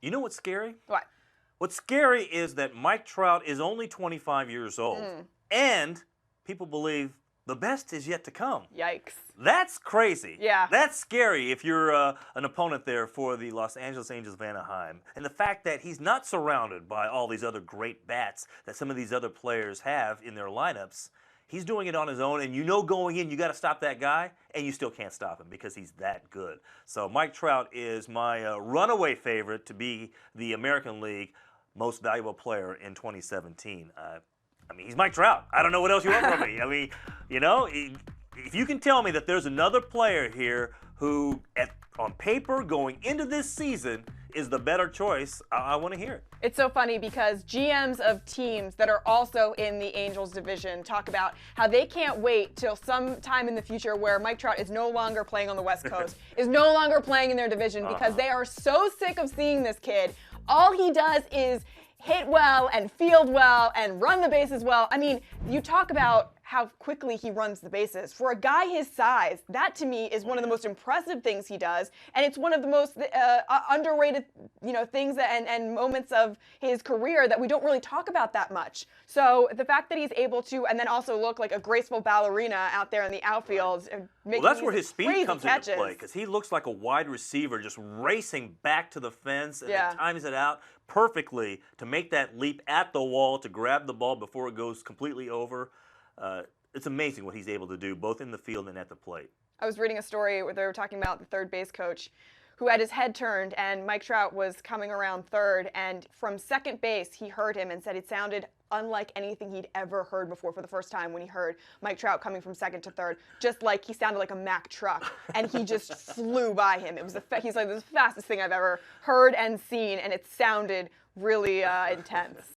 You know what's scary? What? What's scary is that Mike Trout is only 25 years old, and people believe the best is yet to come. Yikes. That's crazy. Yeah. That's scary if you're an opponent there for the Los Angeles Angels of Anaheim. And the fact that he's not surrounded by all these other great bats that some of these other players have in their lineups. He's doing it on his own, and you know going in, you got to stop that guy, and you still can't stop him because he's that good. So Mike Trout is my runaway favorite to be the American League Most Valuable Player in 2017. I mean, he's Mike Trout. I don't know what else you want from me. I mean, you know, if you can tell me that there's another player here who, on paper, going into this season, is the better choice, I want to hear it. It's so funny because GMs of teams that are also in the Angels division talk about how they can't wait till some time in the future where Mike Trout is no longer playing on the West Coast, is no longer playing in their division because they are so sick of seeing this kid. All he does is hit well and field well and run the bases well. I mean, you talk about how quickly he runs the bases. For a guy his size, that to me is one of the most impressive things he does, and it's one of the most underrated, things and moments of his career that we don't really talk about that much. So the fact that he's able to, and then also look like a graceful ballerina out there in the outfield, making well, that's where his speed comes catches into play, because he looks like a wide receiver just racing back to the fence and then times it out perfectly to make that leap at the wall to grab the ball before it goes completely over. It's amazing what he's able to do, both in the field and at the plate. I was reading a story where they were talking about the third base coach who had his head turned, and Mike Trout was coming around third, and from second base, he heard him and said it sounded unlike anything he'd ever heard before for the first time when he heard Mike Trout coming from second to third, just like he sounded like a Mack truck, and he just flew by him. It was he's like, this is the fastest thing I've ever heard and seen, and it sounded really intense.